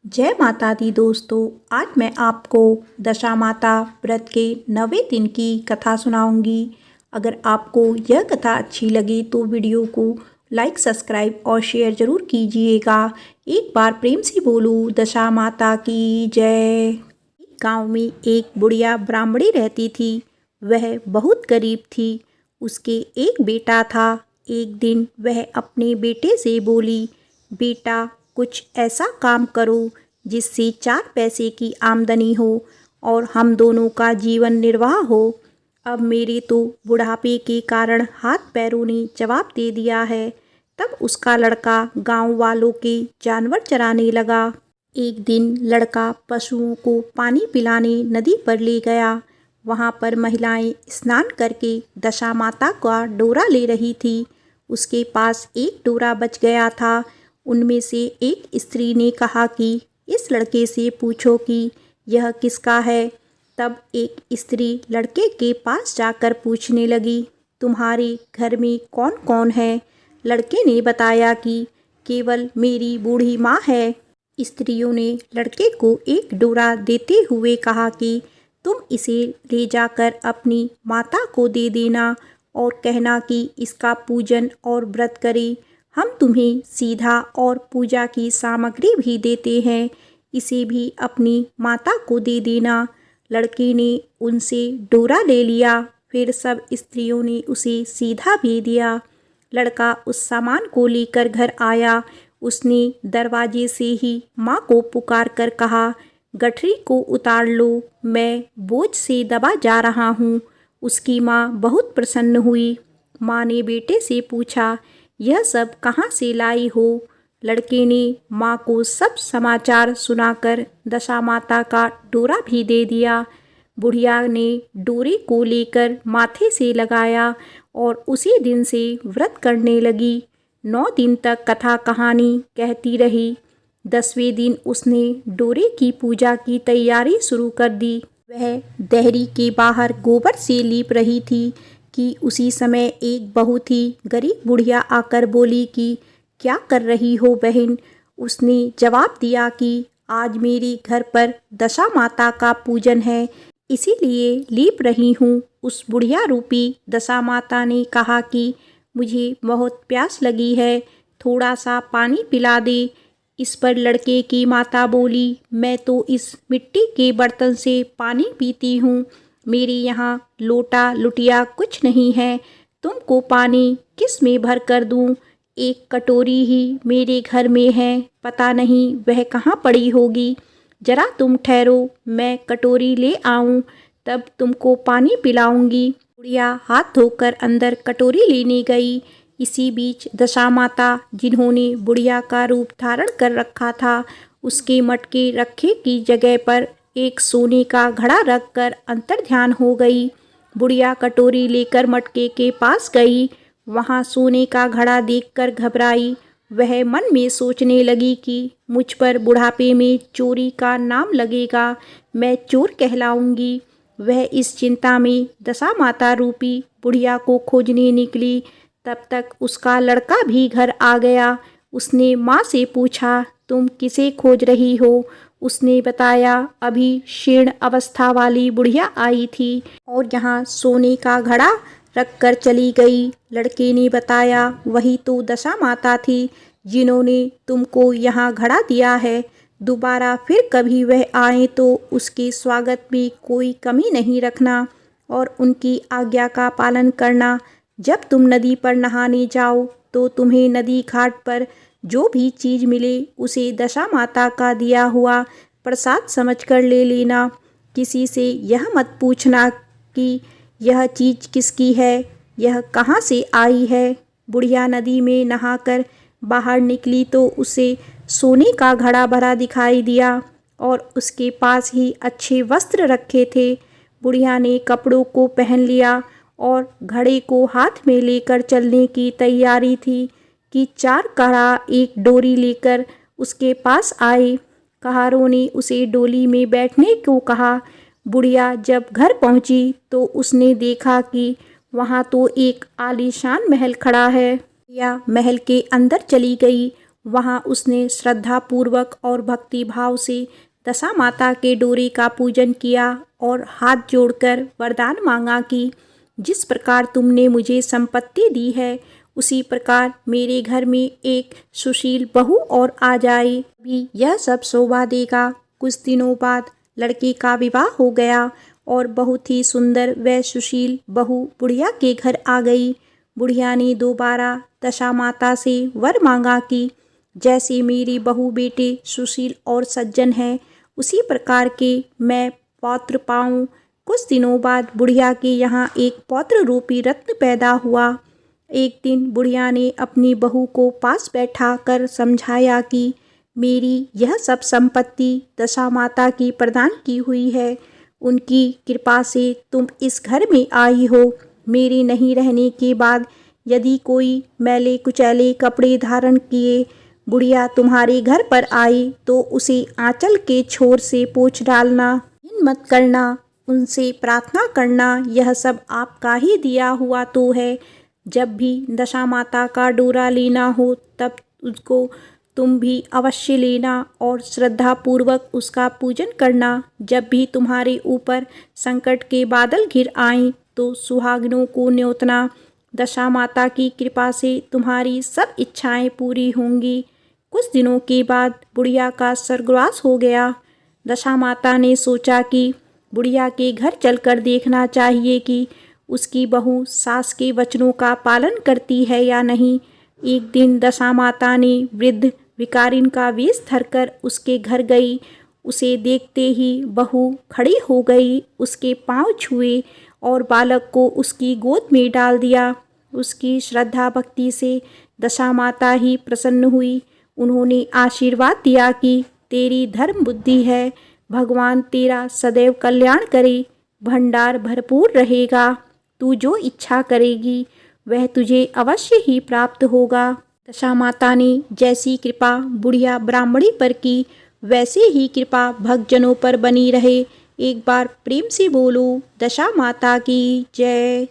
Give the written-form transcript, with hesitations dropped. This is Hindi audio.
जय माता दी दोस्तों। आज मैं आपको दशा माता व्रत के 9वें दिन की कथा सुनाऊंगी। अगर आपको यह कथा अच्छी लगी तो वीडियो को लाइक सब्सक्राइब और शेयर ज़रूर कीजिएगा। एक बार प्रेम से बोलो दशा माता की जय। गांव में एक बुढ़िया ब्राह्मणी रहती थी। वह बहुत गरीब थी। उसके एक बेटा था। एक दिन वह अपने बेटे से बोली, बेटा कुछ ऐसा काम करो जिससे 4 पैसे की आमदनी हो और हम दोनों का जीवन निर्वाह हो। अब मेरे तो बुढ़ापे के कारण हाथ पैरों ने जवाब दे दिया है। तब उसका लड़का गांव वालों के जानवर चराने लगा। एक दिन लड़का पशुओं को पानी पिलाने नदी पर ले गया। वहां पर महिलाएं स्नान करके दशा माता का डोरा ले रही थी। उसके पास एक डोरा बच गया था। उनमें से एक स्त्री ने कहा कि इस लड़के से पूछो कि यह किसका है। तब एक स्त्री लड़के के पास जाकर पूछने लगी, तुम्हारे घर में कौन कौन है। लड़के ने बताया कि केवल मेरी बूढ़ी माँ है। स्त्रियों ने लड़के को एक डोरा देते हुए कहा कि तुम इसे ले जाकर अपनी माता को दे देना और कहना कि इसका पूजन और व्रत करे। हम तुम्हें सीधा और पूजा की सामग्री भी देते हैं, इसे भी अपनी माता को दे देना। लड़के ने उनसे डोरा ले लिया। फिर सब स्त्रियों ने उसे सीधा भी दिया। लड़का उस सामान को लेकर घर आया। उसने दरवाजे से ही माँ को पुकार कर कहा, गठरी को उतार लो, मैं बोझ से दबा जा रहा हूँ। उसकी माँ बहुत प्रसन्न हुई। माँ ने बेटे से पूछा, यह सब कहाँ से लाई हो। लड़के ने माँ को सब समाचार सुनाकर दशा माता का डोरा भी दे दिया। बुढ़िया ने डोरे को लेकर माथे से लगाया और उसी दिन से व्रत करने लगी। 9 दिन तक कथा कहानी कहती रही। 10वें दिन उसने डोरे की पूजा की तैयारी शुरू कर दी। वह देहरी के बाहर गोबर से लीप रही थी कि उसी समय एक बहुत ही गरीब बुढ़िया आकर बोली कि क्या कर रही हो बहन। उसने जवाब दिया कि आज मेरे घर पर दशा माता का पूजन है, इसीलिए लीप रही हूँ। उस बुढ़िया रूपी दशा माता ने कहा कि मुझे बहुत प्यास लगी है, थोड़ा सा पानी पिला दे। इस पर लड़के की माता बोली, मैं तो इस मिट्टी के बर्तन से पानी पीती हूँ, मेरे यहाँ लोटा लुटिया कुछ नहीं है, तुमको पानी किस में भर कर दूँ। एक कटोरी ही मेरे घर में है, पता नहीं वह कहाँ पड़ी होगी। जरा तुम ठहरो, मैं कटोरी ले आऊँ, तब तुमको पानी पिलाऊंगी। बुढ़िया हाथ धोकर अंदर कटोरी लेने गई। इसी बीच दशा माता, जिन्होंने बुढ़िया का रूप धारण कर रखा था, उसके मटके रखे की जगह पर एक सोने का घड़ा रखकर अंतर्ध्यान हो गई। बुढ़िया कटोरी लेकर मटके के पास गई। वहाँ सोने का घड़ा देखकर घबराई। वह मन में सोचने लगी कि मुझ पर बुढ़ापे में चोरी का नाम लगेगा, मैं चोर कहलाऊंगी। वह इस चिंता में दशा माता रूपी बुढ़िया को खोजने निकली। तब तक उसका लड़का भी घर आ गया। उसने माँ से पूछा, तुम किसे खोज रही हो। उसने बताया, अभी क्षीण अवस्था वाली बुढ़िया आई थी और यहाँ सोने का घड़ा रख कर चली गई। लड़के ने बताया, वही तो दशा माता थी जिन्होंने तुमको यहाँ घड़ा दिया है। दोबारा फिर कभी वह आए तो उसके स्वागत में कोई कमी नहीं रखना और उनकी आज्ञा का पालन करना। जब तुम नदी पर नहाने जाओ तो तुम्हें नदी घाट पर जो भी चीज़ मिले उसे दशा माता का दिया हुआ प्रसाद समझकर ले लेना। किसी से यह मत पूछना कि यह चीज़ किसकी है, यह कहाँ से आई है। बुढ़िया नदी में नहाकर बाहर निकली तो उसे सोने का घड़ा भरा दिखाई दिया और उसके पास ही अच्छे वस्त्र रखे थे। बुढ़िया ने कपड़ों को पहन लिया और घड़े को हाथ में लेकर चलने की तैयारी थी कि 4 कहार एक डोरी लेकर उसके पास आए। कहारों ने उसे डोली में बैठने को कहा। बुढ़िया जब घर पहुंची तो उसने देखा कि वहां तो एक आलीशान महल खड़ा है। या महल के अंदर चली गई। वहाँ उसने श्रद्धापूर्वक और भक्ति भाव से दशा माता के डोरे का पूजन किया और हाथ जोड़कर वरदान मांगा कि जिस प्रकार तुमने मुझे संपत्ति दी है उसी प्रकार मेरे घर में एक सुशील बहू और आ जाए भी यह सब शोभा देगा। कुछ दिनों बाद लड़के का विवाह हो गया और बहुत ही सुंदर व सुशील बहू बुढ़िया के घर आ गई। बुढ़िया ने दोबारा दशा माता से वर मांगा कि जैसे मेरी बहू बेटे सुशील और सज्जन है उसी प्रकार के मैं पौत्र पाऊँ। कुछ दिनों बाद बुढ़िया के यहाँ एक पौत्र रूपी रत्न पैदा हुआ। एक दिन बुढ़िया ने अपनी बहू को पास बैठा कर समझाया कि मेरी यह सब संपत्ति दशा माता की प्रदान की हुई है। उनकी कृपा से तुम इस घर में आई हो। मेरे नहीं रहने के बाद यदि कोई मैले कुचैले कपड़े धारण किए बुढ़िया तुम्हारे घर पर आई तो उसे आंचल के छोर से पोंछ डालना, मत करना, उनसे प्रार्थना करना, यह सब आपका ही दिया हुआ तो है। जब भी दशा माता का डोरा लेना हो तब उसको तुम भी अवश्य लेना और श्रद्धापूर्वक उसका पूजन करना। जब भी तुम्हारे ऊपर संकट के बादल घिर आएं तो सुहागिनों को न्योतना। दशा माता की कृपा से तुम्हारी सब इच्छाएं पूरी होंगी। कुछ दिनों के बाद बुढ़िया का स्वर्गवास हो गया। दशा माता ने सोचा कि बुढ़िया के घर चलकर देखना चाहिए कि उसकी बहू सास के वचनों का पालन करती है या नहीं। एक दिन दशा माता ने वृद्ध विकारिन का वेश धरकर उसके घर गई। उसे देखते ही बहू खड़ी हो गई, उसके पांव छुए और बालक को उसकी गोद में डाल दिया। उसकी श्रद्धा भक्ति से दशा माता ही प्रसन्न हुई। उन्होंने आशीर्वाद दिया कि तेरी धर्म बुद्धि है, भगवान तेरा सदैव कल्याण करे, भंडार भरपूर रहेगा, तू जो इच्छा करेगी वह तुझे अवश्य ही प्राप्त होगा। दशा माता ने जैसी कृपा बुढ़िया ब्राह्मणी पर की वैसे ही कृपा भक्तजनों पर बनी रहे। एक बार प्रेम से बोलो दशा माता की जय।